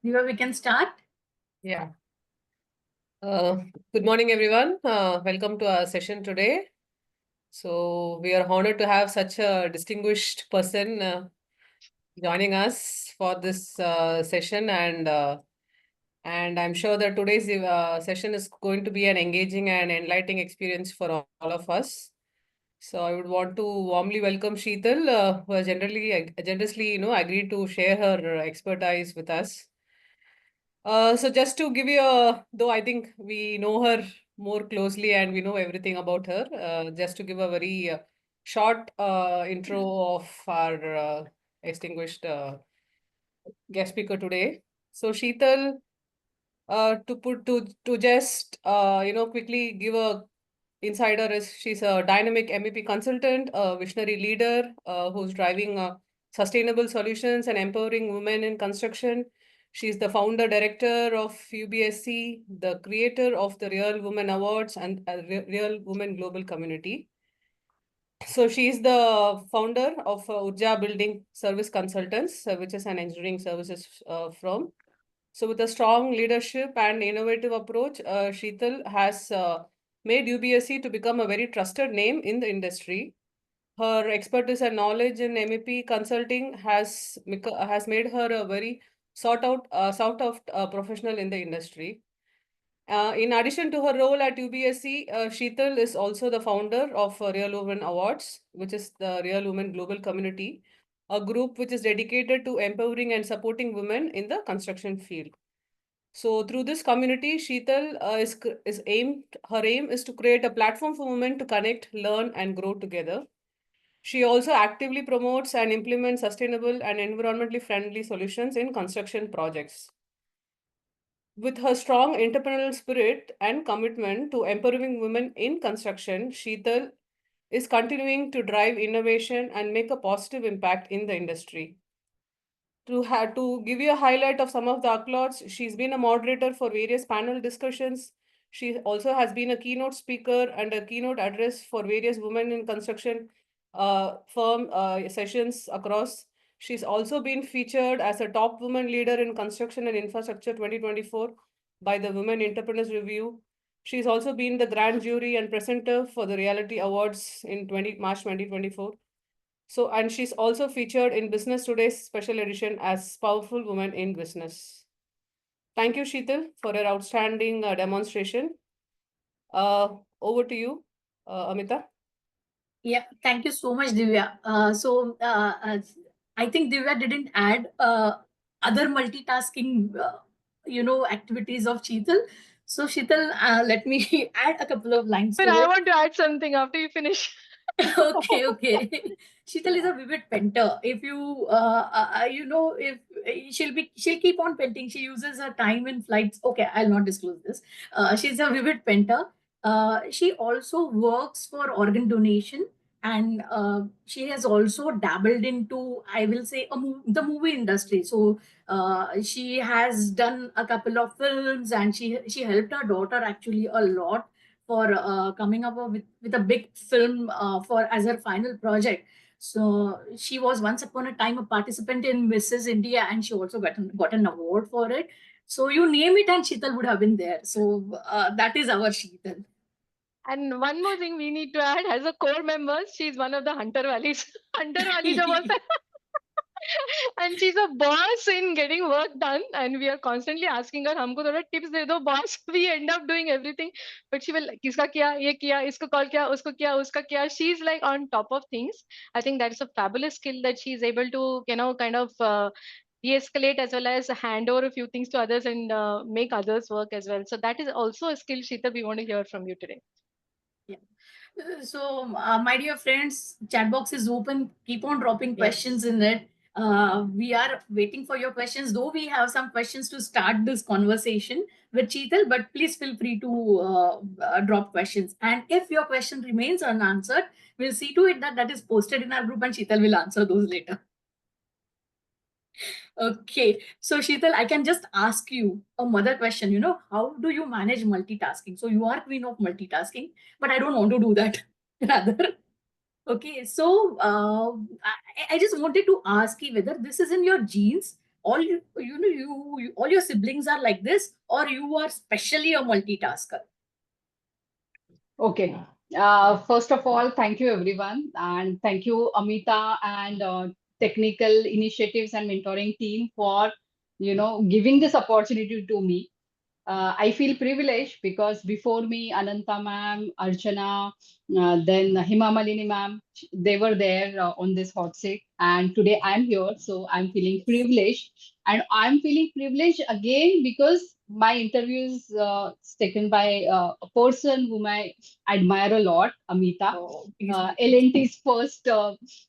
Diva, we can start. Yeah. Good morning, everyone. Welcome to our session today. So we are honored to have such a distinguished person joining us for this session, and I'm sure that today's session is going to be an engaging and enlightening experience for all of us. So I would want to warmly welcome Sheetal, who has generously, agreed to share her expertise with us. So just to give you though I think we know her more closely and we know everything about her, just to give a very short intro of our extinguished guest speaker today. So Sheetal, to just quickly give a insider is she's a dynamic MEP consultant, a visionary leader who's driving sustainable solutions and empowering women in construction. She's the founder director of UBSC, the creator of the Real Women Awards and Real Women Global Community. So she's the founder of Urja Building Service Consultants, which is an engineering services firm. So with a strong leadership and innovative approach, Sheetal has made UBSC to become a very trusted name in the industry. Her expertise and knowledge in MEP consulting has made her a very sought out professional in the industry. In addition to her role at UBSC, Sheetal is also the founder of Real Women Awards, which is the Real Women Global Community, a group which is dedicated to empowering and supporting women in the construction field. So through this community, Sheetal her aim is to create a platform for women to connect, learn, and grow together. She also actively promotes and implements sustainable and environmentally friendly solutions in construction projects. With her strong entrepreneurial spirit and commitment to empowering women in construction, Sheetal is continuing to drive innovation and make a positive impact in the industry. To give you a highlight of some of the accolades, she's been a moderator for various panel discussions. She also has been a keynote speaker and a keynote address for various women in construction firm sessions across. She's also been featured as a top woman leader in construction and infrastructure 2024 by the Women Entrepreneurs Review. She's also been the grand jury and presenter for the Reality Awards in March 2024. So, and she's also featured in Business Today's special edition as Powerful Woman in Business. Thank you, Sheetal, for your outstanding demonstration. Over to you, Amita. Yeah, thank you so much, Divya. I think Divya didn't add other multitasking, activities of Sheetal. So, Sheetal, let me add a couple of lines But to I it. want to add something after you finish. Okay. Sheetal is a vivid painter. If you, if she'll keep on painting. She uses her time in flights. Okay, I'll not disclose this. She's a vivid painter. She also works for organ donation, and she has also dabbled into, I will say, the movie industry. So she has done a couple of films, and she helped her daughter actually a lot for coming up with a big film for as her final project. So she was once upon a time a participant in Mrs. India, and she also got an award for it. So you name it, and Sheetal would have been there. So that is our Sheetal. And one more thing we need to add as a core member, she's one of the Hunter Valleys. Hunter Valley job also. And she's a boss in getting work done. And we are constantly asking her, हमको थोड़ा tips दे दो boss. We end up doing everything. But she will, किसका किया, ये किया, इसको call किया, उसका किया. She's like on top of things. I think that is a fabulous skill that she's able to, kind of de-escalate as well as hand over a few things to others and make others work as well. So that is also a skill, Sheeta, we want to hear from you today. Yeah. So, my dear friends, chat box is open. Keep on dropping questions in it. We are waiting for your questions, though we have some questions to start this conversation with Sheetal, but please feel free to drop questions. And if your question remains unanswered, we'll see to it that that is posted in our group, and Sheetal will answer those later. Okay, so Sheetal, I can just ask you a mother question. How do you manage multitasking? So you are queen of multitasking, but I don't want to do that. Rather, okay. So I just wanted to ask you whether this is in your genes, all all your siblings are like this, or you are specially a multitasker? Okay. First of all, thank you everyone, and thank you Amita and technical initiatives and mentoring team for giving this opportunity to me. I feel privileged because before me, Ananta ma'am, Archana, then Hima Malini ma'am, they were there on this hot seat. And today I'm here, so I'm feeling privileged. And I'm feeling privileged again because my interview is taken by a person whom I admire a lot, Amita, Oh, please. L&T's first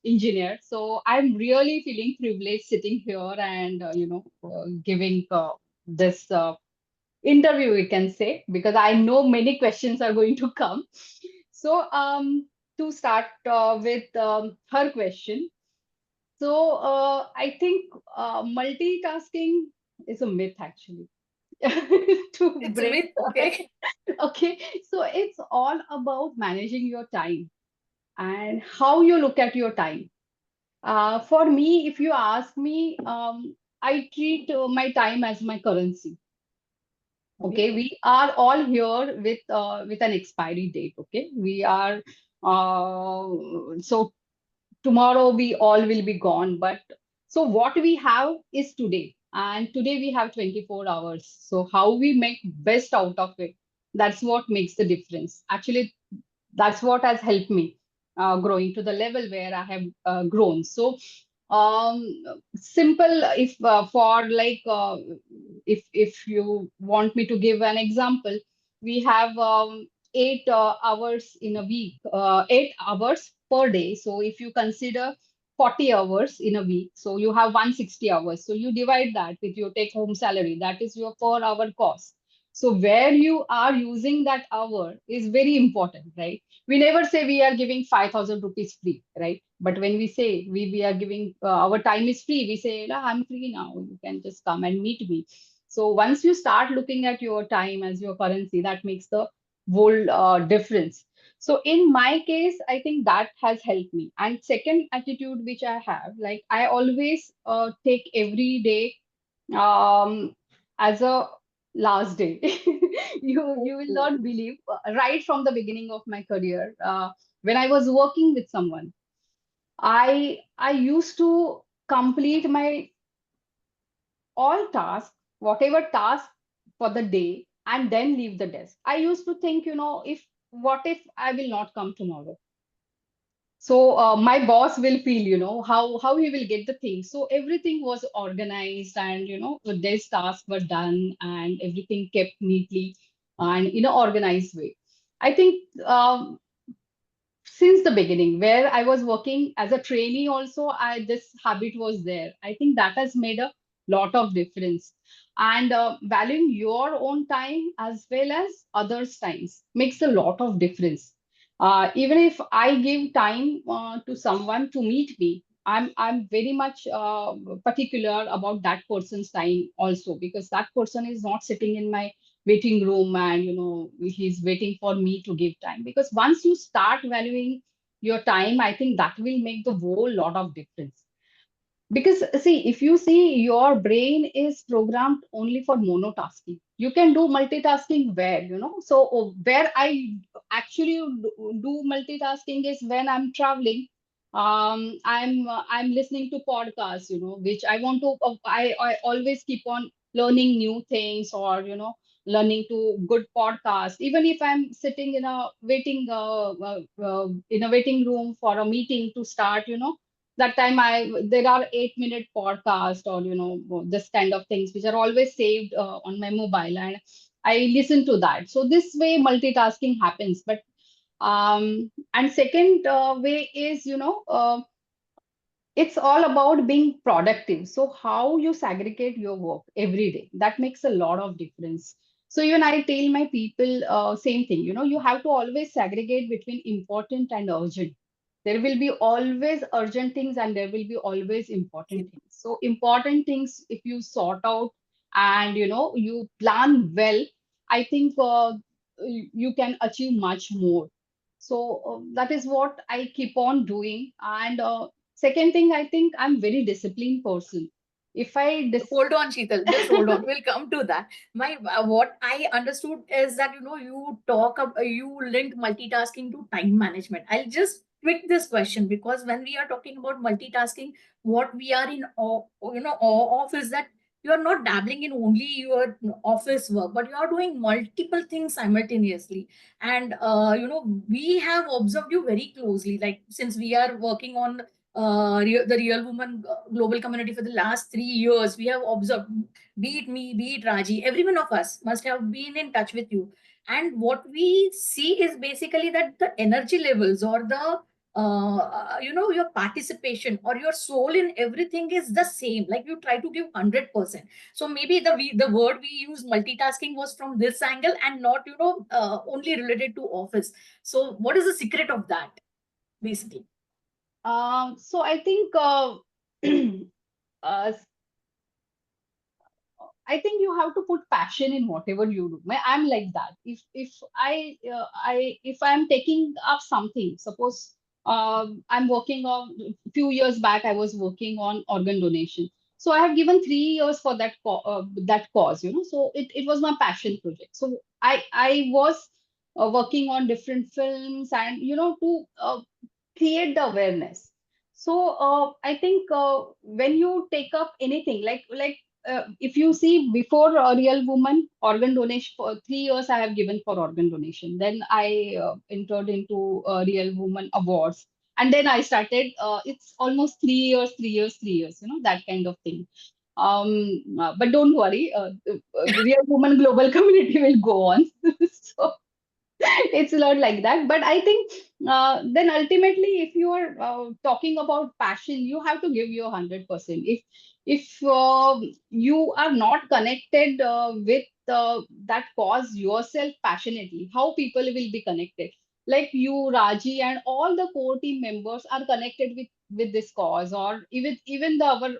engineer. So I'm really feeling privileged sitting here and, giving this interview, we can say, because I know many questions are going to come. So, to start with her question, so I think multitasking is a myth actually. To It's a break, myth, okay. okay, so it's all about managing your time and how you look at your time. For me, if you ask me, I treat my time as my currency. Okay. Okay, we are all here with an expiry date. Okay, we are so tomorrow we all will be gone. But so what we have is today, and today we have 24 hours. So how we make best out of it, that's what makes the difference. Actually, that's what has helped me growing to the level where I have grown. So um simple, if for like if you want me to give an example, we have 8 hours in a week, 8 hours per day. So if you consider 40 hours in a week, so you have 160 hours. So you divide that with your take home salary, that is your per hour cost. So where you are using that hour is very important, right? We never say we are giving 5,000 rupees free, right? But when we say we are giving our time is free, we say, "Ah, I'm free now. You can just come and meet me." So once you start looking at your time as your currency, that makes the whole difference. So in my case, I think that has helped me. And second attitude which I have, like I always take every day um, as a last day. You will not believe, right from the beginning of my career, when I was working with someone, I used to complete my all tasks, whatever task for the day, and then leave the desk. I used to think, if what if I will not come tomorrow? So my boss will feel, how he will get the things. So everything was organized, and these tasks were done, and everything kept neatly and in an organized way. I think since the beginning, where I was working as a trainee also, I this habit was there. I think that has made a lot of difference. And valuing your own time as well as others' times makes a lot of difference. Even if I give time to someone to meet me, I'm very much particular about that person's time also, because that person is not sitting in my waiting room and he's waiting for me to give time. Because once you start valuing your time, I think that will make the whole lot of difference. Because see, if you see, your brain is programmed only for monotasking. You can do multitasking where, so where I actually do multitasking is when I'm traveling. I'm listening to podcasts, which I want to, I always keep on learning new things, or, learning to good podcasts. Even if I'm sitting in a waiting room for a meeting to start, that time there are 8-minute podcast, or this kind of things which are always saved on my mobile, and I listen to that. So this way multitasking happens. But and second way is, it's all about being productive. So how you segregate your work every day, that makes a lot of difference. So even I tell my people same thing, you have to always segregate between important and urgent. There will be always urgent things, and there will be always important things. So important things, if you sort out and you plan well, I think you can achieve much more. So that is what I keep on doing. And second thing, I think I'm very disciplined person. if I Hold on, Sheetal. Just hold on. We'll come to that. My what I understood is that you link multitasking to time management. I'll just tweak this question because when we are talking about multitasking, what we are in awe of is that you are not dabbling in only your office work, but you are doing multiple things simultaneously. And we have observed you very closely. Like since we are working on the Real Woman Global Community for the last 3 years, we have observed, be it me, be it Raji, every one of us must have been in touch with you. And what we see is basically that the energy levels or the your participation or your soul in everything is the same. Like you try to give 100%. So maybe the word we use multitasking was from this angle and not only related to office. So what is the secret of that, basically? so I think uh, I think you have to put passion in whatever you do. I'm like that. If I'm taking up something, suppose I'm working on, a few years back I was working on organ donation. So I have given 3 years for that cause. So it was my passion project. So I was working on different films, and to create the awareness. So I think when you take up anything if you see, before Real Woman organ donation, for 3 years I have given for organ donation. Then I entered into Real Woman awards, and then I started, it's almost 3 years, 3 years, 3 years, that kind of thing. But don't worry, Real Woman Global Community will go on. So it's a lot like that. But I think then ultimately, if you are talking about passion, you have to give your 100%. If you are not connected with that cause yourself passionately, how people will be connected? Like you, Raji, and all the core team members are connected with this cause, or even our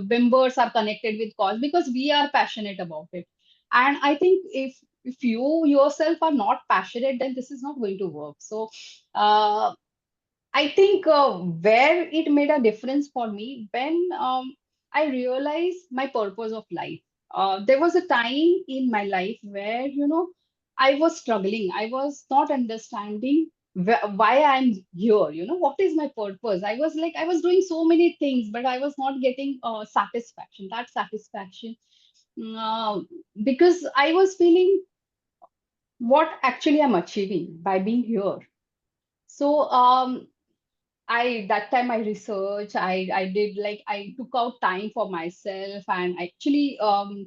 members are connected with cause because we are passionate about it. And I think if you yourself are not passionate, then this is not going to work. So uh, I think where it made a difference for me, when I realized my purpose of life. There was a time in my life where I was struggling. I was not understanding why I'm here. What is my purpose? I was like, I was doing so many things, but I was not getting satisfaction. That satisfaction, uh, because I was feeling what actually I'm achieving by being here. So I that time I researched, I did, like, I took out time for myself, and actually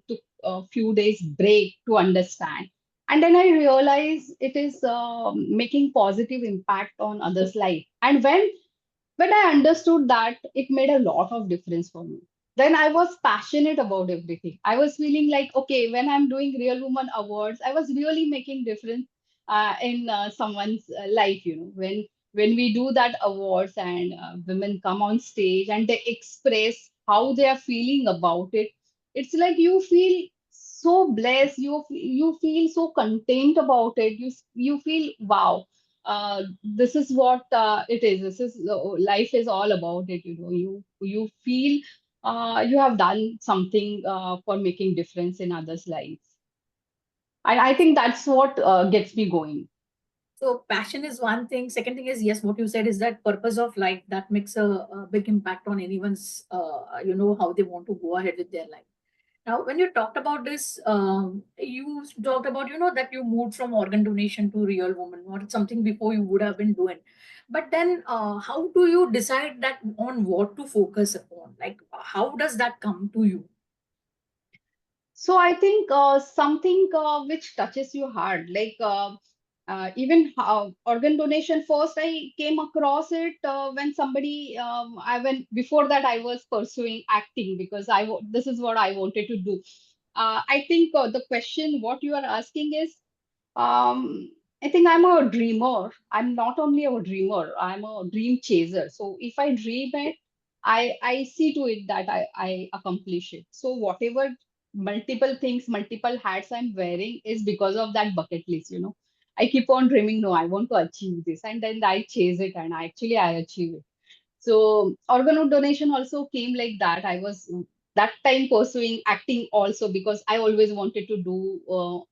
took a few days break to understand. And then I realized it is making positive impact on others' life. And when I understood that, it made a lot of difference for me. Then I was passionate about everything. I was feeling like, okay, when I'm doing Real Woman Awards, I was really making difference in someone's life. When we do that awards, and women come on stage and they express how they are feeling about it, it's like you feel so blessed. You feel so content about it. You feel, wow, this is what it is. This is life is all about it. You feel you have done something for making difference in others' lives, and I think that's what gets me going. So passion is one thing. Second thing is, yes, what you said is that purpose of life that makes a big impact on anyone's, how they want to go ahead with their life. Now, when you talked about this, you talked about, that you moved from organ donation to Real Woman, or something before you would have been doing. But then, how do you decide that on what to focus upon? Like, how does that come to you? So I think something which touches you hard, like even organ donation. First, I came across it when somebody. I when Before that I was pursuing acting because this is what I wanted to do. I think the question what you are asking is, I think I'm a dreamer. I'm not only a dreamer, I'm a dream chaser. So if I dream it, I see to it that I accomplish it. So whatever multiple things, multiple hats I'm wearing is because of that bucket list. I keep on dreaming, no, I want to achieve this, and then I chase it, and I achieve it. So organ donation also came like that. I was that time pursuing acting also, because I always wanted to do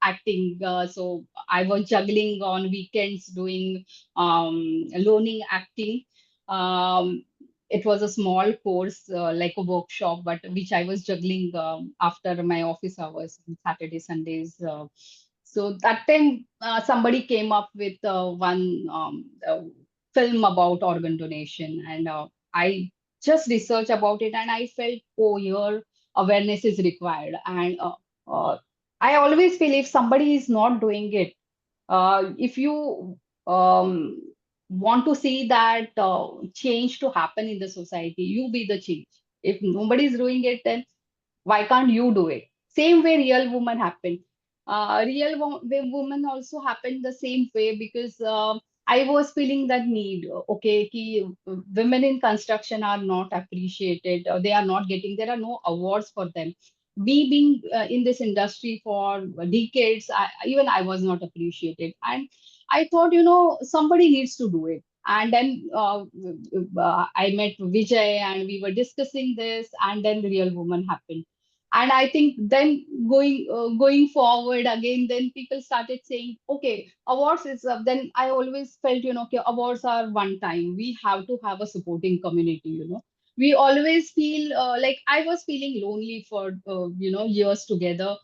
acting. So I was juggling on weekends doing learning acting. Um, it was a small course, like a workshop, but which I was juggling after my office hours, Saturday, Sundays. So that time, somebody came up with one film about organ donation, and I just research about it, and I felt, oh, your awareness is required. And I always feel if somebody is not doing it, if you um, want to see that change to happen in the society, you be the change. If nobody is doing it, then why can't you do it? Same way real woman happened. Woman also happened the same way, because I was feeling that need. Okay, women in construction are not appreciated. They are not getting. There are no awards for them. Me being in this industry for decades, even I was not appreciated, and I thought, somebody needs to do it. And then I met Vijay, and we were discussing this, and then the real woman happened. And I think then going forward again, then people started saying, okay, awards is then I always felt, okay, awards are one time. We have to have a supporting community. We always feel like I was feeling lonely for years together,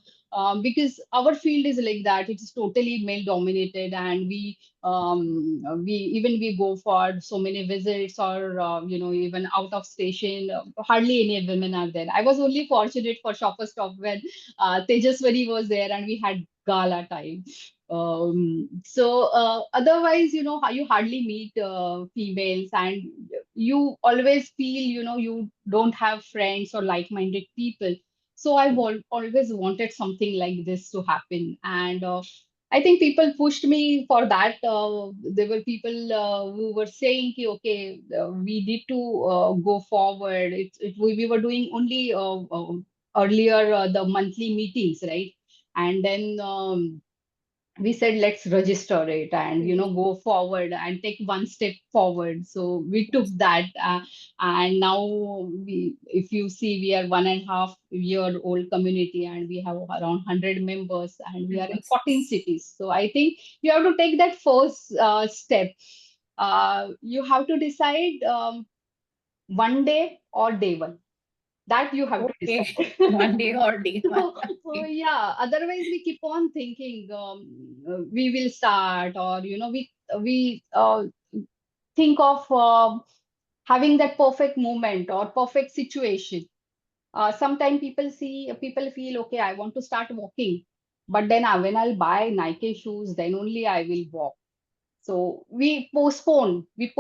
because our field is like that. It's totally male dominated, and we even we go for so many visits, or even out of station, hardly any women are there. I was only fortunate for Shopper Stop when Tejaswari was there, and we had gala time. So otherwise, you hardly meet females, and you always feel, you don't have friends or like-minded people. So always wanted something like this to happen. And I think people pushed me for that. There were people who were saying, "Ki, okay, we need to go forward." We were doing only earlier the monthly meetings, right? And then we said, let's register it and go forward and take one step forward. So we took that, and now if you see, we are 1.5 year old community, and we have around 100 members, and we are in 14 cities. So I think you have to take that first step. You have to decide, one day or day one, that you have to Okay. decide. One day or day one. So yeah, otherwise we keep on thinking, we will start, or we think of having that perfect moment or perfect situation. Sometimes people feel, okay, I want to start walking, but then when I'll buy Nike shoes, then only I will walk. So we keep Fantastic.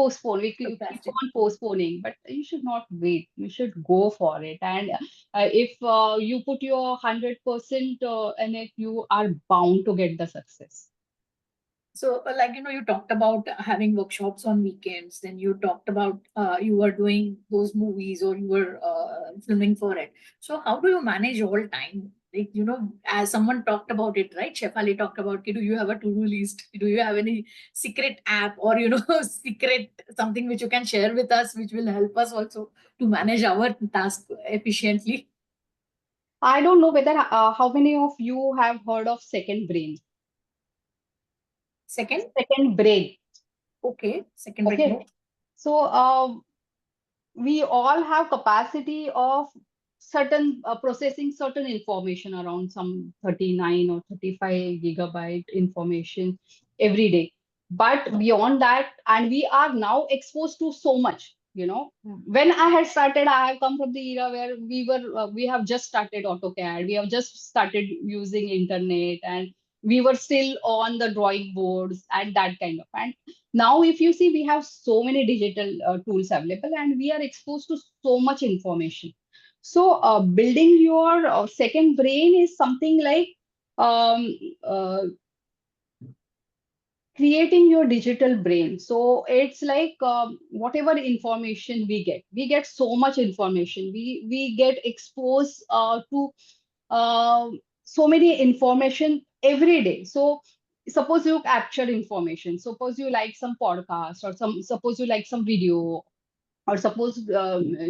on postponing, but you should not wait. You should go for it. And if you put your 100% in it, you are bound to get the success. So, like, you talked about having workshops on weekends, then you talked about you were doing those movies or you were filming for it. So, how do you manage all time? Like, as someone talked about it, right? Chef Ali talked about, do you have a to-do list? Do you have any secret app or, secret something which you can share with us, which will help us also to manage our task efficiently? I don't know whether how many of you have heard of second brain. Second, Second brain. okay, second break, no. Okay. So we all have capacity of certain processing certain information, around some 39 or 35 gigabyte information every day. But beyond that, and we are now exposed to so much. When I had started, I have come from the era where we have just started AutoCAD, we have just started using internet, and we were still on the drawing boards and that kind of. And now if you see, we have so many digital tools available, and we are exposed to so much information. So building your second brain is something like um, uh, creating your digital brain. So it's like, whatever information we get so much information, we get exposed to uh, so many information every day. So suppose you capture information, suppose you like some podcast, or suppose you like some video, or suppose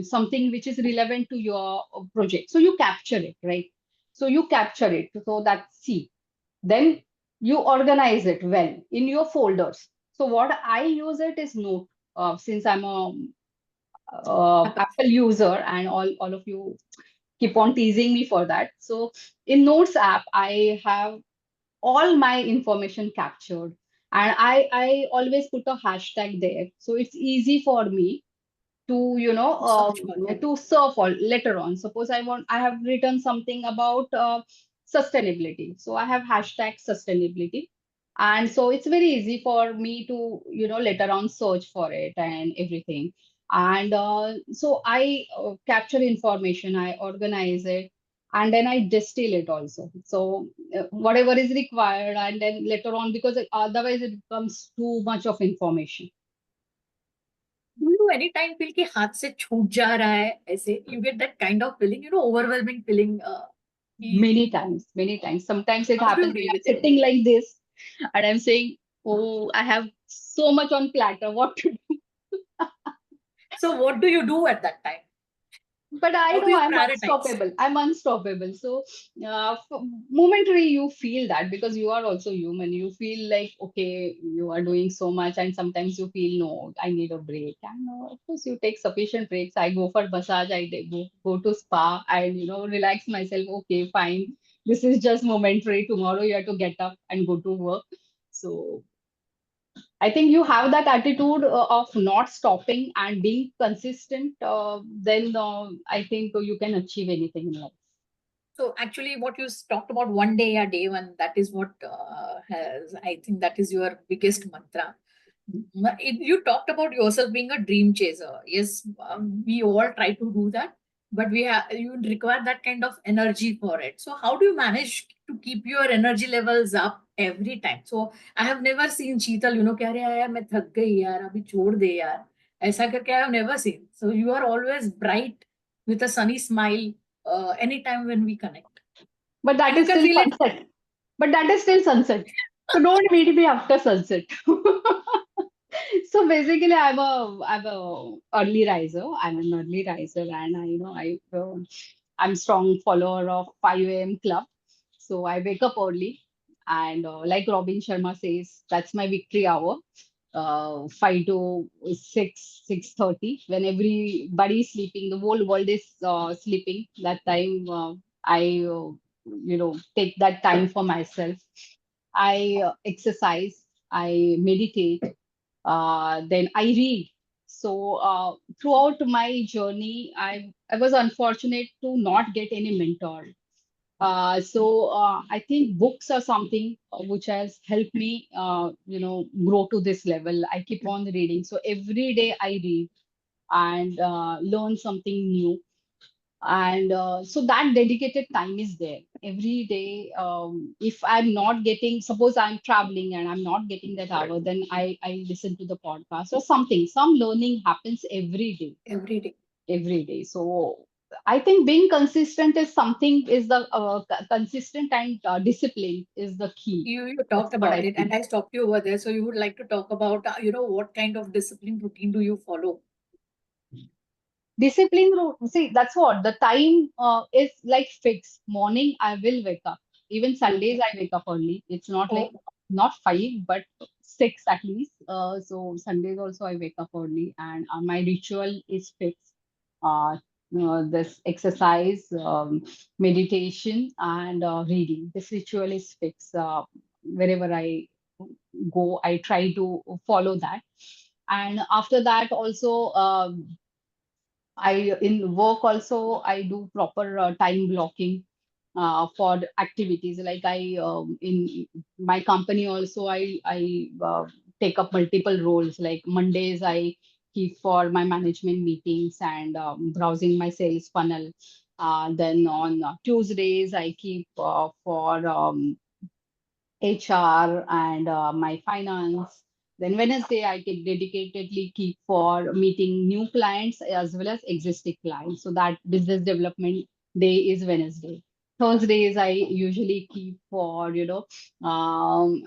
something which is relevant to your project. So you capture it, right? So you capture it. So that's C. Then you organize it well in your folders. So what I use it is Note, since I'm a Apple user, and all of you keep on teasing me for that. So in Notes app, I have all my information captured, and I always put a hashtag there, so it's easy for me to Search for it. to surf or later on. Suppose I have written something about sustainability, so I have hashtag sustainability, and so it's very easy for me to later on search for it and everything. And so I capture information, I organize it, and then I distill it also. So whatever is required, and then later on, because otherwise it becomes too much of information. Do you any time feel कि हाथ से छूट जा रहा है ऐसे? You get that kind of feeling, overwhelming feeling. कि Many times. Sometimes it how do you happens when deal I'm with it? sitting like this and I'm saying, "Oh, I have so much on platter. What to do?" So what do you do at that time? But I How do know you I'm prioritize? unstoppable. I'm unstoppable. So, momentary, you feel that because you are also human. You feel like, okay, you are doing so much, and sometimes you feel, no, I need a break. And of course, you take sufficient breaks. I go for massage, go to spa, and relax myself. Okay, fine. This is just momentary. Tomorrow, you have to get up and go to work. So, I think you have that attitude of not stopping and being consistent, then I think you can achieve anything in life. So actually, what you talked about one day a day one, that is what has, I think that is your biggest mantra. You talked about yourself being a dream chaser. Yes, we all try to do that, but you require that kind of energy for it. So how do you manage to keep your energy levels up every time? So I have never seen Sheetal, कह रहे हैं यार मैं थक गई यार अभी छोड़ दे यार ऐसा करके I have never seen. So you are always bright with a sunny smile anytime when we connect. But that And you is can still feel it. sunset. But that is still sunset. So don't meet me after sunset. So basically, I'm a early riser. I'm an early riser, and I'm strong follower of 5 a.m. club. So I wake up early, and like Robin Sharma says, that's my victory hour. 5 to 6, 6:30, when everybody is sleeping, the whole world is sleeping. That time, I take that time for myself. I exercise, I meditate, then I read. So throughout my journey, I was unfortunate to not get any mentor. So I think books are something which has helped me, grow to this level. I keep on reading. So every day I read and learn something new. And so that dedicated time is there every day. If I'm not getting, suppose I'm traveling and I'm not getting that hour, then I listen to the podcast or something. Some learning happens Every day. every day. So I think being consistent is something, is the consistent and discipline is the key. You That's talked what about I it, feel. and I stopped you over there. So you would like to talk about, what kind of discipline routine do you follow? Discipline, see, that's what the time is like fixed. Morning, I will wake up. Even Sundays, I wake up early. It's not like, Oh, not 5, but 6 at least. So Sundays also I wake up early, and my ritual is fixed. This exercise, meditation, and reading. This ritual is fixed. Wherever I go, I try to follow that. And after that, also, I in work also I do proper time blocking for the activities. Like I in my company also I take up multiple roles. Like Mondays I keep for my management meetings and browsing my sales funnel. Then on Tuesdays I keep for HR and my finance. Then Wednesday, I take dedicatedly keep for meeting new clients as well as existing clients. So that business development day is Wednesday. Thursdays, I usually keep for,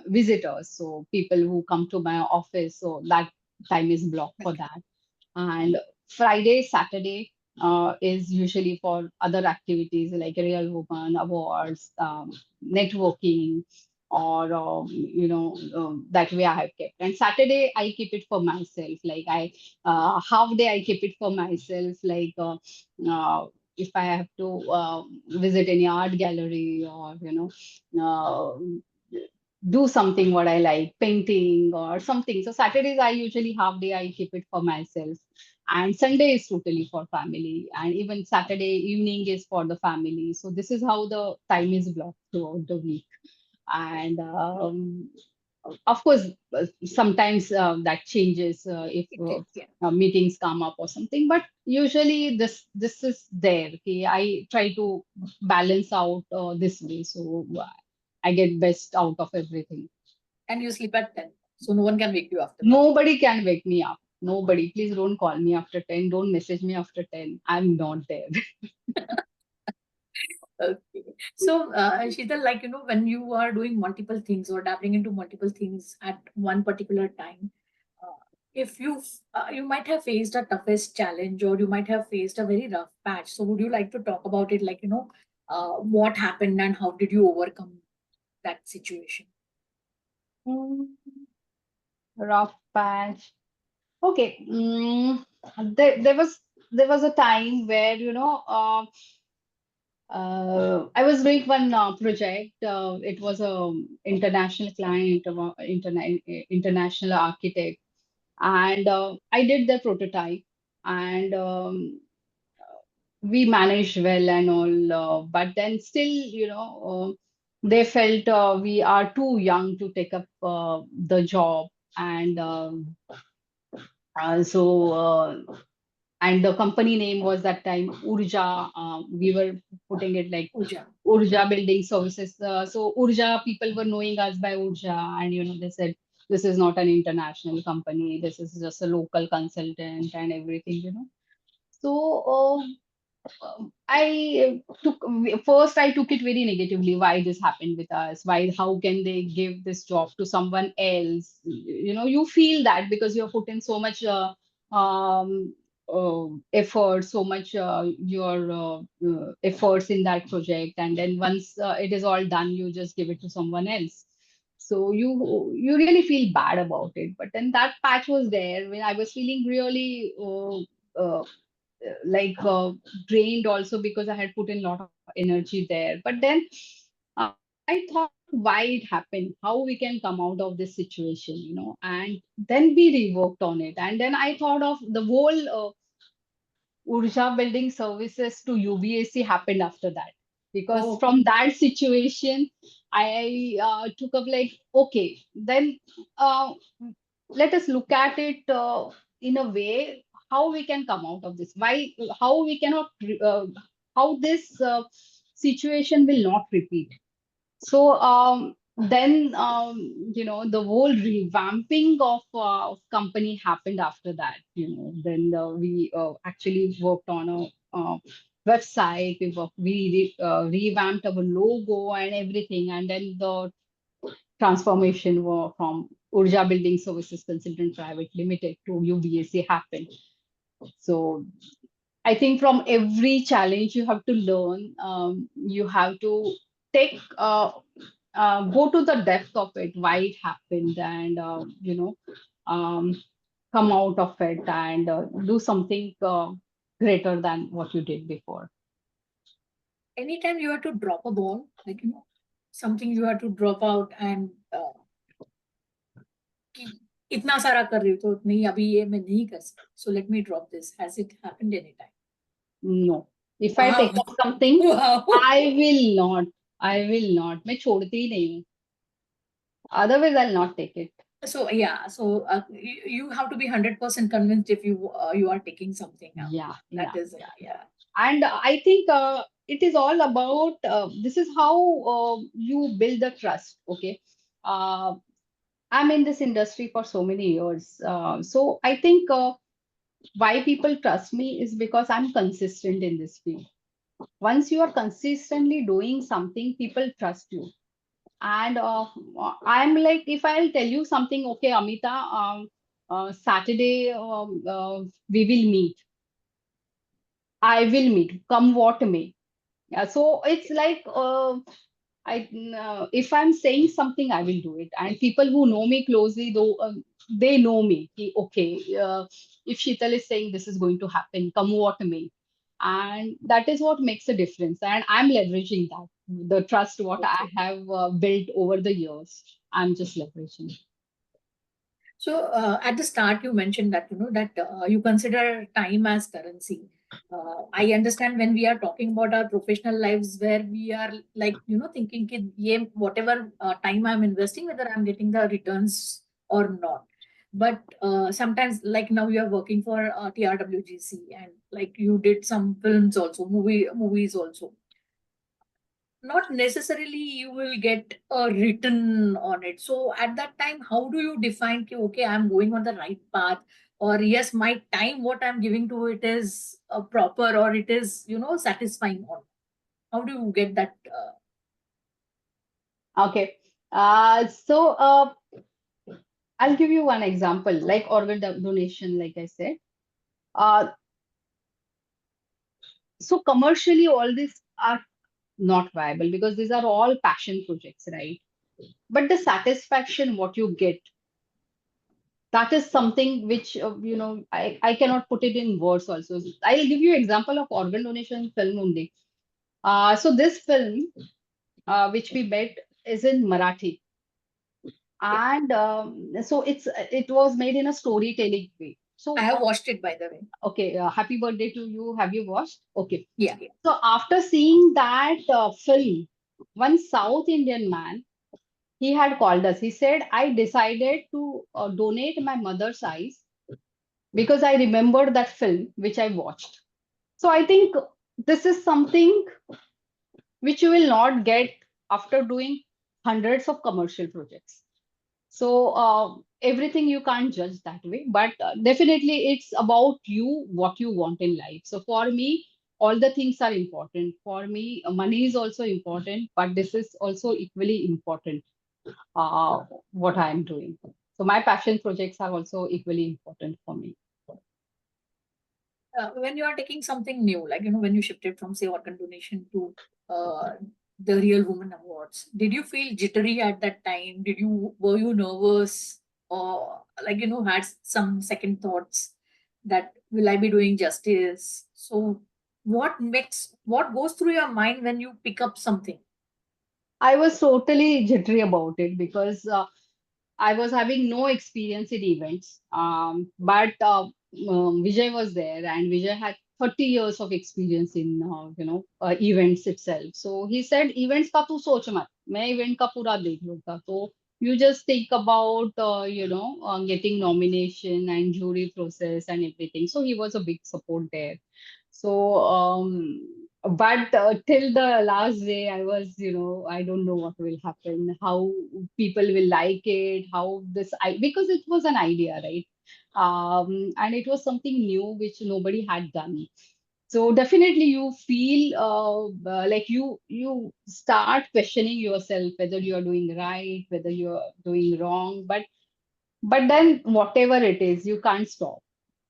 visitors. So people who come to my office. So that time is blocked for okay. that. And Friday, Saturday is usually for other activities like Real Woman, awards, networking, or that way I have kept. And Saturday I keep it for myself. Like I half day I keep it for myself. Like if I have to visit any art gallery, or do something what I like, painting or something. So Saturdays I usually half day I keep it for myself, and Sunday is totally for family, and even Saturday evening is for the family. So this is how the time is blocked throughout the week. And of course, sometimes that changes if It is, yeah. meetings come up or something, but usually this is there. Okay, I try to balance out this way, so I get best out of everything. And you sleep at 10, so no one can wake you after that. Nobody can wake me up. Nobody. Please don't call me after 10. Don't message me after 10. I'm not there. Okay. So, Sheetal, like, when you are doing multiple things or dabbling into multiple things at one particular time, uh, if you might have faced a toughest challenge, or you might have faced a very rough patch. So, would you like to talk about it, like, what happened and how did you overcome that situation? Mm, rough patch. Okay. There was a time where I was doing one project. It was a international client, international architect, and I did the prototype, and we managed well and all. But then still, they felt we are too young to take up the job, and so. And the company name was that time Urja. We were putting it like Pooja. Urja Building Services. So Urja people were knowing us by Urja, and they said this is not an international company. This is just a local consultant and everything. So I took it very negatively. Why this happened with us? Why? How can they give this job to someone else? You feel that because you have put in so much effort, so much your efforts in that project, and then once it is all done, you just give it to someone else. So you really feel bad about it. But then that patch was there when I was feeling really. Like drained also because I had put in a lot of energy there. But then I thought why it happened, how we can come out of this situation, and then we reworked on it. And then I thought of the whole Urja Building Services to UBAC happened after that. Because Oh, from that situation, I took up like, okay, then uh, let us look at it in a way how we can come out of this. Why, how we cannot, how this situation will not repeat. So then the whole revamping of company happened after that. Then we actually worked on a website. We revamped our logo and everything, and then the transformation from Urja Building Services Consultant Private Limited to UBAC happened. So I think from every challenge you have to learn. You have to take go to the depth of it, why it happened, and um, come out of it and do something greater than what you did before. anytime you have to drop a ball, like, something you have to drop out and कि इतना सारा कर रही हूँ तो नहीं अभी ये मैं नहीं कर सकती, so let me drop this. Has it happened anytime? No, if I Wow. take up something, Wow. I will not. I will not. मैं छोड़ती ही नहीं हूँ. Otherwise, I'll not take it. So yeah, so you have to be 100% convinced if you are taking something out. Yeah, That yeah, is it. yeah. Yeah. And I think it is all about this is how you build the trust. Okay. Uh, I'm in this industry for so many years. So I think why people trust me is because I'm consistent in this field. Once you are consistently doing something, people trust you. And I'm like, if I'll tell you something, okay, Amita, Saturday we will meet. I will meet, come what may. Yeah, so it's like if I'm saying something, I will do it. And people who know me closely, though, they know me. Okay, if Sheetal is saying this is going to happen, come what may, and that is what makes a difference. And I'm leveraging that, the trust what I Okay. have built over the years. I'm just leveraging. So at the start, you mentioned that that you consider time as currency. I understand when we are talking about our professional lives, where we are like thinking, कि ये whatever time I'm investing, whether I'm getting the returns or not. But sometimes, like now, you are working for TRWGC, and like you did some films also, movies also, not necessarily you will get a written on it. So at that time, how do you define ki, okay, I'm going on the right path, or yes, my time what I'm giving to it is proper, or it is satisfying, or how do you get that Okay. So I'll give you one example, like organ donation, like I said. Uh, so commercially, all these are not viable because these are all passion projects, right? But the satisfaction what you get, that is something which I cannot put it in words also. I'll give you example of organ donation film only. So this film which we made is in Marathi, okay. and so it was made in a storytelling way. I So have watched it, by the way. okay, happy birthday to you. Have you watched? Okay. Yeah. So after seeing that film, one South Indian man, he had called us. He said, I decided to donate my mother's eyes because I remembered that film which I watched. So I think this is something which you will not get after doing hundreds of commercial projects. So everything you can't judge that way, but definitely it's about you, what you want in life. So for me, all the things are important. For me, money is also important, but this is also equally important. What I am doing. So my passion projects are also equally important for me. When you are taking something new, like when you shifted from say organ donation to uh, the Real Woman Awards, did you feel jittery at that time? Were you nervous, or like had some second thoughts that will I be doing justice? So what goes through your mind when you pick up something? I was totally jittery about it because I was having no experience in events. But Vijay was there, and Vijay had 30 years of experience in events itself. So he said, "Events का तू सोच मत, मैं event का पूरा देख लूँगा." So you just think about getting nomination and jury process and everything. So he was a big support there. So, but till the last day, I was, I don't know what will happen, how people will like it, how because it was an idea, right? And it was something new which nobody had done. So definitely you feel like you start questioning yourself whether you are doing right, whether you are doing wrong. But then whatever it is, you can't stop.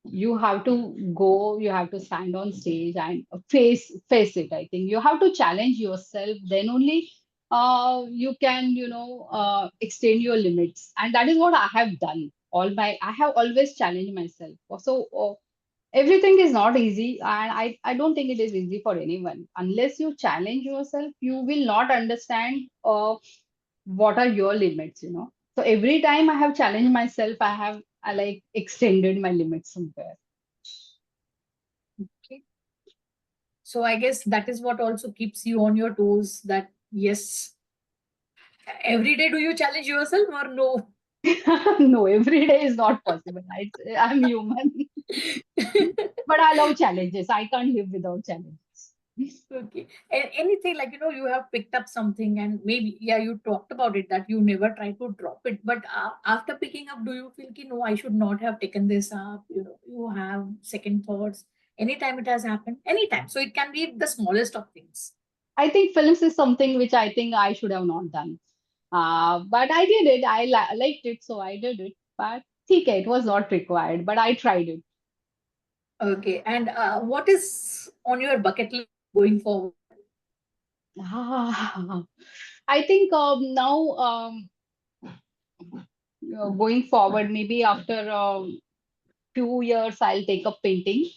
You have to go, you have to stand on stage and face it. I think you have to challenge yourself, then only you can extend your limits, and that is what I have done. I have always challenged myself. So everything is not easy, and I don't think it is easy for anyone. Unless you challenge yourself, you will not understand what are your limits. So every time I have challenged myself, I like extended my limits somewhere. Okay. So I guess that is what also keeps you on your toes. That yes, every day do you challenge yourself or no? No, every day is not possible. I'm human. But I love challenges. I can't live without challenges. Okay. And anything like, you have picked up something and maybe, yeah, you talked about it that you never try to drop it. But after picking up, do you feel, ki, no, I should not have taken this up? You have second thoughts. Anytime it has happened, anytime. So it can be the smallest of things. I think films is something which I think I should have not done. But I did it. I liked it, so I did it. But okay, it was not required, but I tried it. Okay. And what is on your bucket list going forward? Ah, I think now going forward, maybe after 2 years, I'll take up painting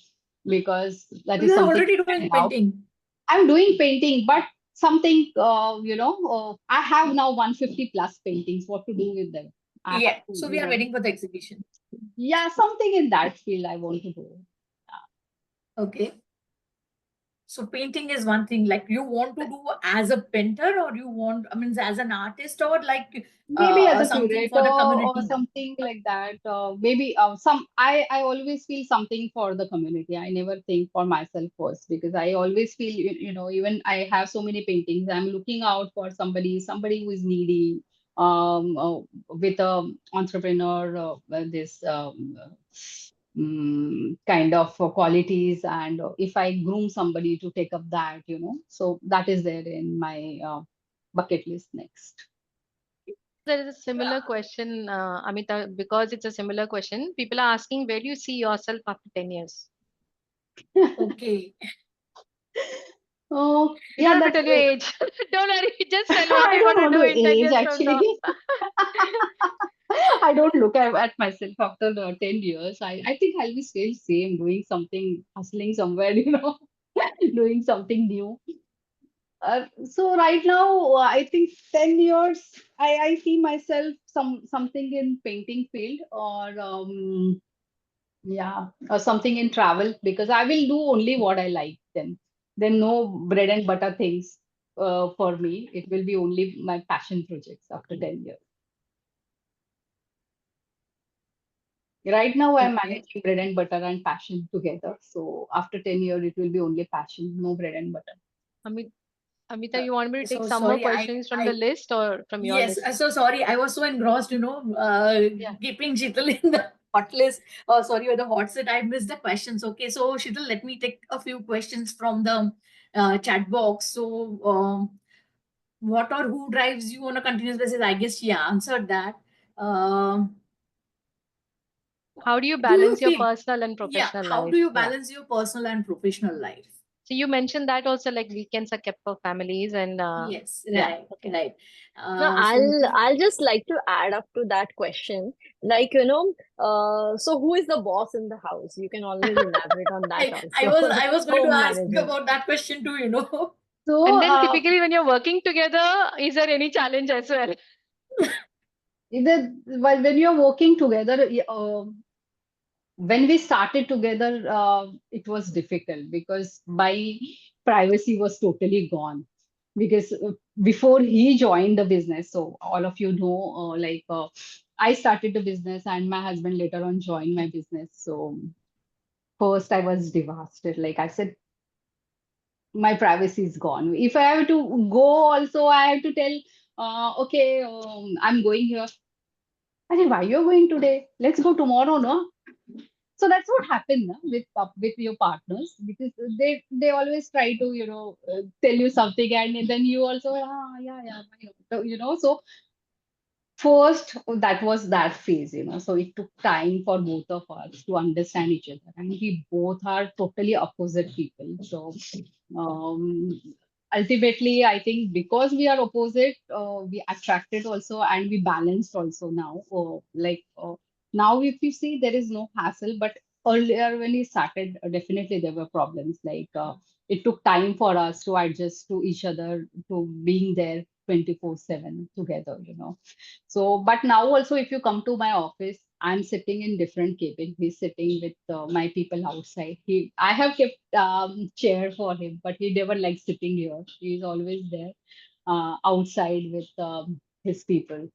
because So that is you're something already I doing love. painting. I'm doing painting, but something, I have now 150 plus paintings. What to do with them? I have Yeah. to, So we are waiting for the exhibition. yeah, something in that field I want to do. Okay. So painting is one thing. Like you want to do as a painter, or you want, I mean, as an artist, or like Maybe as a something curator for the or community. something like that. Maybe I always feel something for the community. I never think for myself first because I always feel, even I have so many paintings, I'm looking out for somebody who is needy, with a entrepreneur, this kind of qualities. And if I groom somebody to take up that, so that is there in my bucket list next. There is a similar question, Amita, because it's a similar question. People are asking, where do you see yourself after 10 years? Okay. Oh, You don't yeah, have to that's tell your it. age. Don't worry. Just tell what I you're don't going to want do to in 10 age years from now. actually. I don't look at myself after the 10 years. I think I'll be still same, doing something, hustling somewhere, doing something new. So right now, I think 10 years, I see myself something in painting field or yeah, or something in travel because I will do only what I like then. Then no bread and butter things for me. It will be only my passion projects after 10 years. Right now, I'm Okay. managing bread and butter and passion together. So after 10 years, it will be only passion, no bread and butter. Amit, Amita, Uh, you want me to take so some more sorry. questions from the list or from your Yes. list? So sorry. I was so engrossed, Yeah. keeping Sheetal in the hot list. Sorry, or the hot seat. I missed the questions. Okay. So Sheetal, let me take a few questions from the chat box. So, what or who drives you on a continuous basis? I guess she answered that. Um, How do you do you balance your feel, personal and yeah, professional how do life? you Yeah. balance your personal and professional life? So you mentioned that also like weekends are kept for families and Yes, yeah, right, okay. right. Now, So I'll just like to add up to that question. Like, so who is the boss in the house? You can always elaborate on that I also. was going to Home ask manager. about that question too. And So then typically when you're working together, is there any challenge as well? when you're working together, when we started together, it was difficult because my privacy was totally gone. Because before he joined the business, so all of you know, I started the business and my husband later on joined my business. So first I was devastated. Like I said, my privacy is gone. If I have to go, also I have to tell, okay, I'm going here. I said, why you're going today? Let's go tomorrow, no? So that's what happened na, with your partners because they always try to tell you something and then you also yeah yeah why not? So, so first that was that phase, so it took time for both of us to understand each other and we both are totally opposite people. So um, ultimately I think because we are opposite, we attracted also and we balanced also now. Now if you see there is no hassle, but earlier when we started, definitely there were problems. It took time for us to adjust to each other, to being there 24/7 together, so, but now also, if you come to my office, I'm sitting in different cabin. He's sitting with my people outside. I have kept chair for him, but he never likes sitting here. He's always there outside with his people.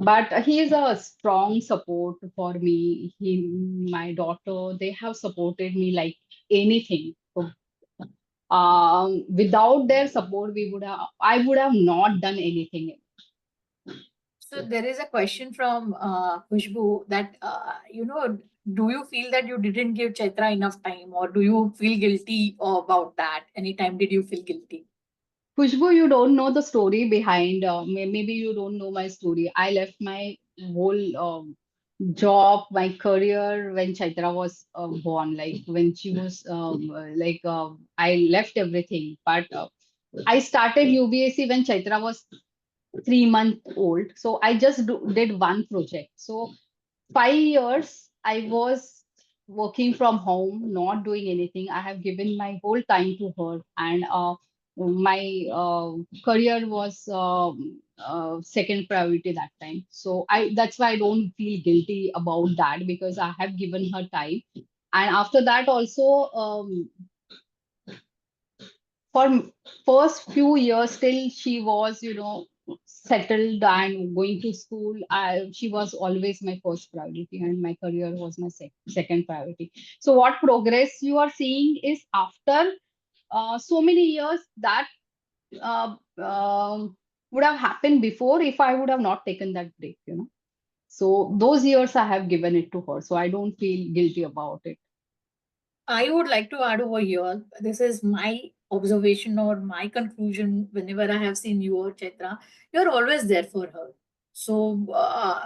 But he is a strong support for me. My daughter, they have supported me like anything. So, without their support, I would have not done anything. So there is a question from Khushbu that do you feel that you didn't give Chaitra enough time, or do you feel guilty about that? Anytime did you feel guilty? Khushbu, you don't know the story behind. Maybe you don't know my story. I left my whole job, my career when Chaitra was born, like when she was I left everything. But I started UBSC when Chaitra was 3 months old. So I just did one project. So 5 years I was working from home, not doing anything. I have given my whole time to her, and my career was second priority that time. So I that's why I don't feel guilty about that because I have given her time. And after that also, for first few years till she was, settled and going to school, she was always my first priority, and my career was my second priority. So what progress you are seeing is after so many years that uh, would have happened before if I would have not taken that break. So those years I have given it to her, so I don't feel guilty about it. I would like to add over here. This is my observation or my conclusion. Whenever I have seen you or Chaitra, you're always there for her. So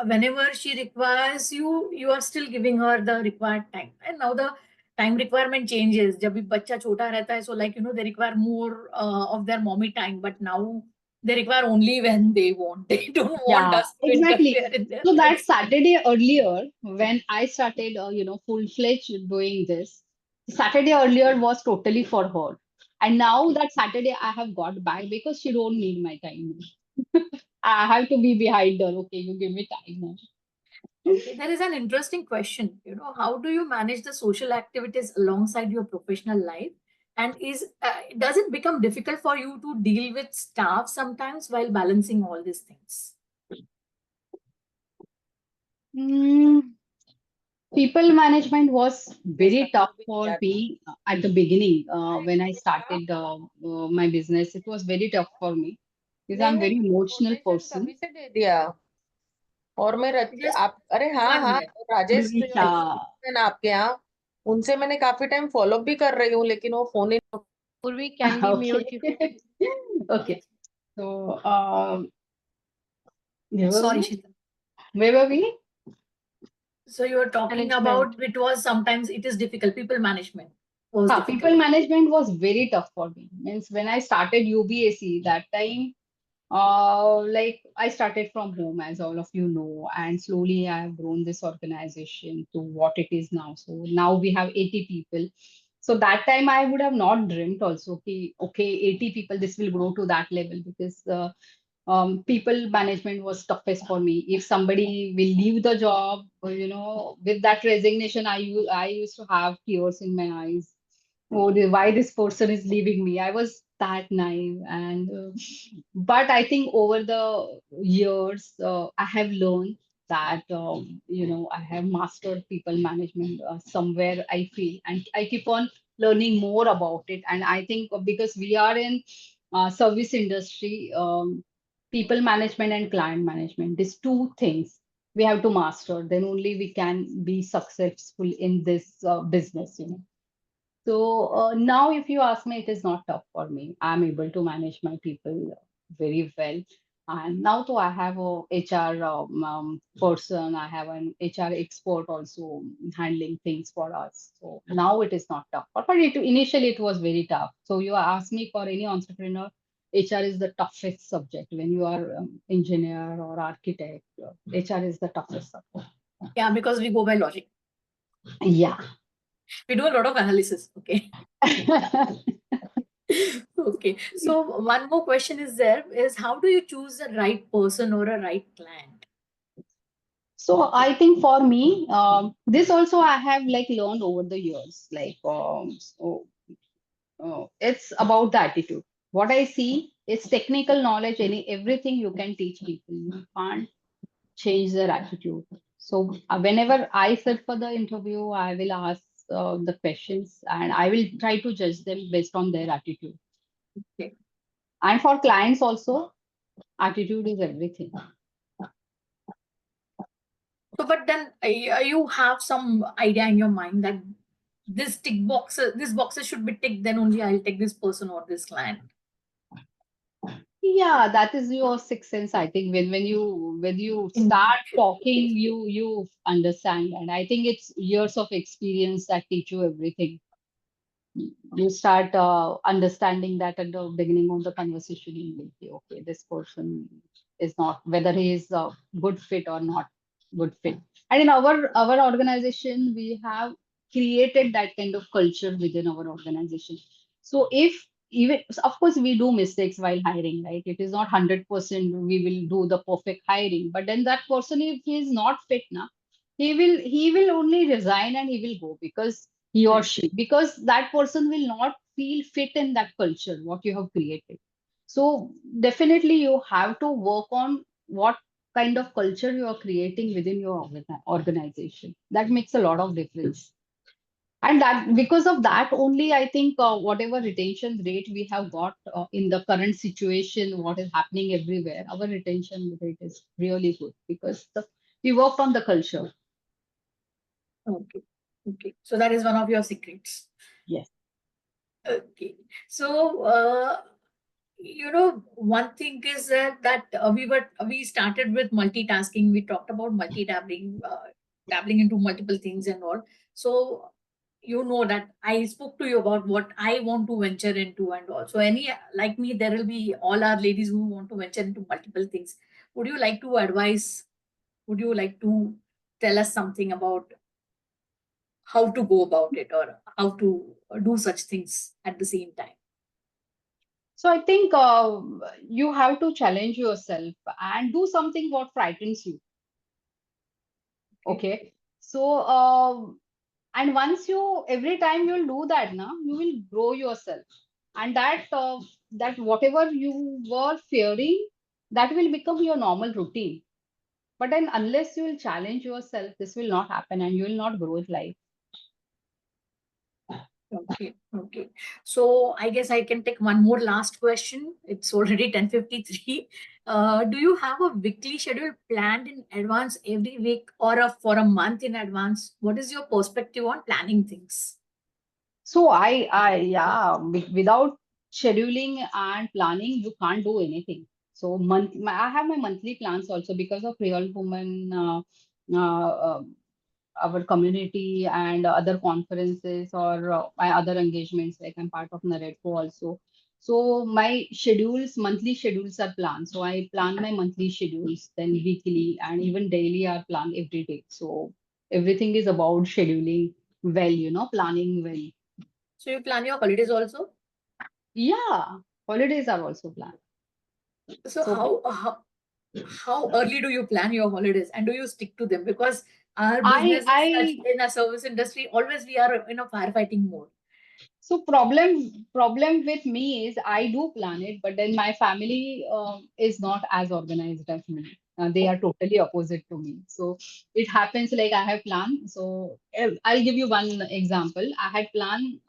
whenever she requires you, you are still giving her the required time. And now the time requirement changes. जब भी बच्चा छोटा रहता है, so like they require more of their mommy time. But now they require only when they want. They don't want Yeah, us to exactly. interfere in their So that lives. Saturday earlier, when I started, full-fledged doing this, Saturday earlier was totally for her. And now that Saturday I have got back because she don't need my time. I have to be behind her. Okay, you give me time now. Okay, there is an interesting question. How do you manage the social activities alongside your professional life? And does it become difficult for you to deal with staff sometimes while balancing all these things? Mm, people management was Yes, very tough Tanvi, for yeah. me at the beginning अरे when I क्या? started my business. It was very tough for me because नहीं I'm very नहीं emotional information person. तभी से दे दिया और मैं Just आप अरे हाँ 1 हाँ minute. और राजेश जो Divisha. है ना आपके यहाँ उनसे मैंने काफी टाइम फॉलो भी कर रही हूँ लेकिन वो phone he Urvi, can we mute Okay. you? Okay. Yes. So, where were Sorry, we? Sheetal. Where were we? So you were talking Management. about it was sometimes it is difficult. People management was People difficult. management was very tough for me. Means when I started UBAC that time, like I started from home, as all of you know, and slowly I have grown this organization to what it is now. So now we have 80 people. So that time I would have not dreamt also, okay, 80 people, this will grow to that level because people management was toughest for me. If somebody will leave the job, with that resignation, I used to have tears in my eyes. Oh, why this person is leaving me? I was that naive, and but I think over the years, I have learned that I have mastered people management somewhere. I feel, and I keep on learning more about it. And I think because we are in service industry, people management and client management, these two things we have to master. Then only we can be successful in this business. So now, if you ask me, it is not tough for me. I'm able to manage my people very well. And now, though, I have a HR person, I have an HR expert also handling things for us. So now it is not tough. But initially, it was very tough. So you ask me for any entrepreneur, HR is the toughest subject. When you are engineer or architect, HR is the toughest subject. Yeah, because we go by logic. Yeah. We do a lot of analysis. Okay. Okay. So one more question is there is how do you choose the right person or a right client? So I think for me, this also I have like learned over the years. Like, it's about the attitude. What I see is technical knowledge. Everything you can teach people. You can't change their attitude. So whenever I sit for the interview, I will ask the questions and I will try to judge them based on their attitude. Okay. And for clients also, attitude is everything. So, but then you have some idea in your mind that these boxes should be ticked, then only I'll take this person or this client. Yeah, that is your sixth sense. I think when you start talking, you understand, and I think it's years of experience that teach you everything. You start understanding that at the beginning of the conversation, you will be okay. This person is not whether he is a good fit or not good fit. And in our organization, we have created that kind of culture within our organization. So if even so of course we do mistakes while hiring, right? It is not 100% we will do the perfect hiring, but then that person, if he is not fit now, he will only resign and he will go because he or she, because that person will not feel fit in that culture what you have created. So definitely you have to work on what kind of culture you are creating within your organization. That makes a lot of difference. And that because of that only, I think whatever retention rate we have got in the current situation, what is happening everywhere, our retention rate is really good because we worked on the culture. Okay. Okay. So that is one of your secrets. Yes. Okay. So, one thing is that we started with multitasking. We talked about dabbling into multiple things and all. So, that I spoke to you about what I want to venture into and all. So, any like me, there will be all our ladies who want to venture into multiple things. Would you like to advise? Would you like to tell us something about how to go about it or how to do such things at the same time? So I think you have to challenge yourself and do something what frightens you. Okay. So and once you every time you'll do that now, you will grow yourself. And that whatever you were fearing, that will become your normal routine. But then unless you will challenge yourself, this will not happen and you will not grow in life. Okay, okay. So I guess I can take one more last question. It's already 10:53. Do you have a weekly schedule planned in advance every week or for a month in advance? What is your perspective on planning things? So yeah, without scheduling and planning, you can't do anything. So I have my monthly plans also because of Real Women, uh, uh, our community and other conferences or my other engagements. Like I'm part of Naredco also. So my monthly schedules are planned. So I plan my monthly schedules, then weekly and even daily are planned every day. So everything is about scheduling well, planning well. So you plan your holidays also? Yeah, holidays are also planned. So So how early do you plan your holidays and do you stick to them? Because our I business is such I in a service industry, always we are in a firefighting mode. so problem with me is I do plan it, but then my family is not as organized as me. They are totally opposite to me. So it happens like I have planned. So I'll give you one example. I had planned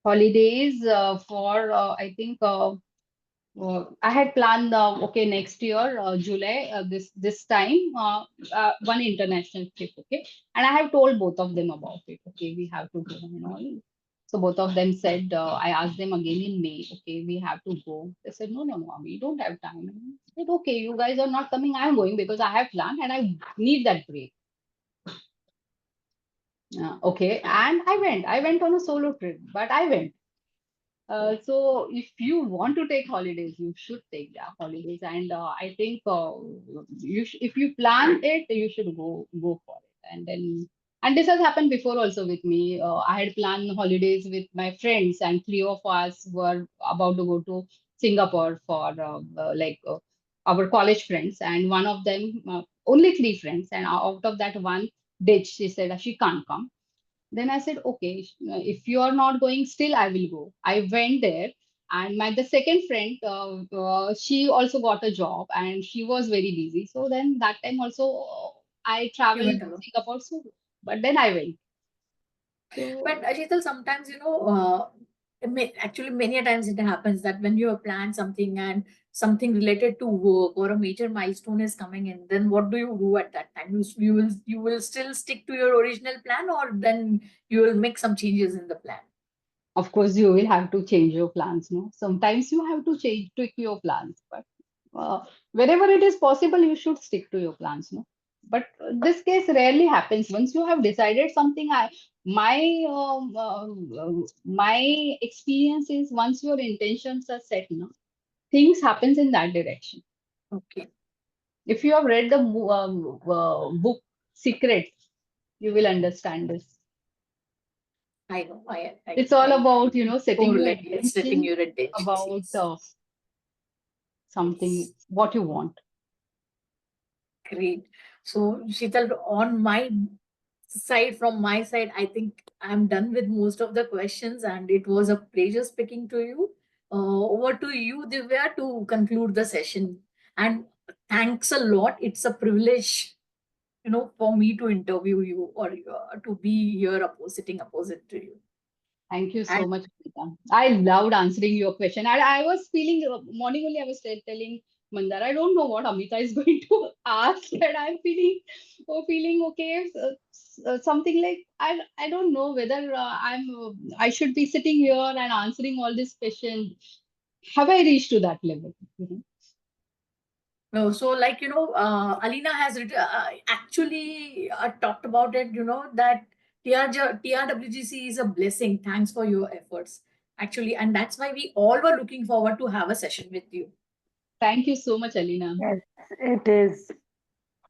holidays for I think I had planned, okay, next year, July, this time, one international trip, okay, and I have told both of them about it. Okay, we have to go and all. So both of them said, I asked them again in May. Okay, we have to go. They said, no, no, no, we don't have time. And I said, okay, you guys are not coming. I am going because I have planned and I need that break. Okay, and I went. I went on a solo trip, but I went. So if you want to take holidays, you should take holidays, and I think if you plan it, you should go for it. And this has happened before also with me. I had planned holidays with my friends, and three of us were about to go to Singapore for our college friends, and one of them only three friends, and out of that one ditch, she said she can't come. Then I said, okay, if you are not going, still I will go. I went there, and the second friend, she also got a job, and she was very busy. So then that time also, I You traveled went to alone. Singapore, so but then I went. So But Sheetal, sometimes actually many a times it happens that when you have planned something and something related to work or a major milestone is coming in, then what do you do at that time? You will still stick to your original plan, or then you will make some changes in the plan. Of course, you will have to change your plans, no? Sometimes you have to tweak your plans, but wherever it is possible, you should stick to your plans, no? But this case rarely happens. Once you have decided something, my experience is once your intentions are set, no, things happens in that direction. Okay. If you have read the book Secret, you will understand this. I know. It's all I about, setting your correlate. It's setting intention your intentions. about Yes. something, Yes. what you want. Great. So, Sheetal, on my side, from my side, I think I'm done with most of the questions, and it was a pleasure speaking to you. Over to you, Divya, to conclude the session. And thanks a lot. It's a privilege, for me to interview you, or to be here sitting opposite to you. Thank you And so much, Amita. I loved answering your question. I was feeling, morning only I was telling Mandar, I don't know what Amita is going to ask, and I'm feeling okay. Something like I don't know whether I should be sitting here and answering all these questions. Have I reached to that level? no, so like Alina has actually talked about it. That TRWGC is a blessing. Thanks for your efforts, actually, and that's why we all were looking forward to have a session with you. Thank you so much, Alina. Yes, it is.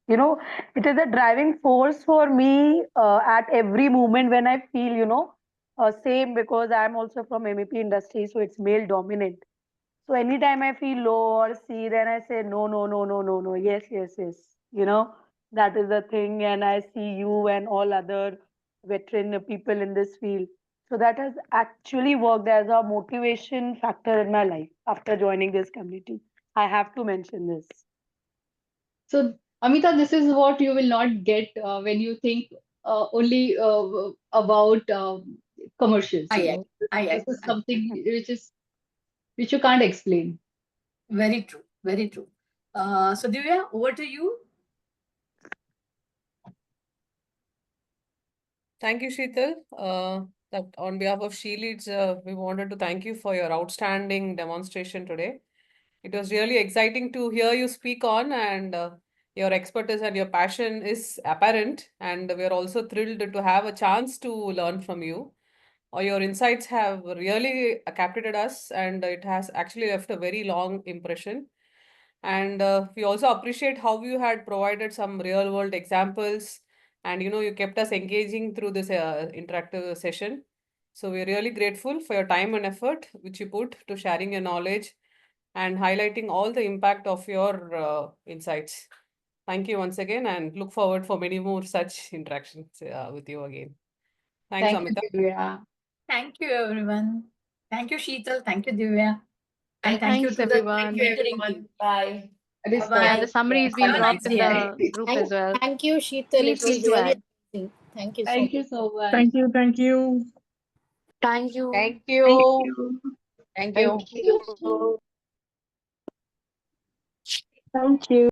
You know, it is a driving force for me at every moment when I feel, same because I'm also from MEP industry, so it's male dominant. So anytime I feel low or see, then I say, no, no, no, no, no, no, yes, yes, yes. That is the thing. And I see you and all other veteran people in this field. So that has actually worked as a motivation factor in my life after joining this community. I have to mention this. So, Amita, this is what you will not get when you think only about commercials. I This is I something which you can't explain. Very true, very true. So Divya, over to you. Thank you, Sheetal. That on behalf of Sheleads, we wanted to thank you for your outstanding demonstration today. It was really exciting to hear you speak on, and your expertise and your passion is apparent. And we are also thrilled to have a chance to learn from you. Your insights have really captivated us, and it has actually left a very long impression. And we also appreciate how you had provided some real world examples, and you kept us engaging through this interactive session. So we're really grateful for your time and effort which you put to sharing your knowledge and highlighting all the impact of your insights. Thank you once again, and look forward for many more such interactions with you again. Thanks, Thank you, Amita. Divya. Thank you, everyone. Thank you, Sheetal. Thank you, Divya. And thank you Thanks, to the everyone. mentoring team. Bye. Respect. Yeah, the Bye-bye. summary Yeah. is Have being a dropped nice in day ahead. the group as well. Thank you, Sheetal. Feel It was free to really add. amazing. Thank you so Thank much. you so much. Thank you. Thank you. Thank you. Thank Thank you. you. Thank Thank you. you. Thank you.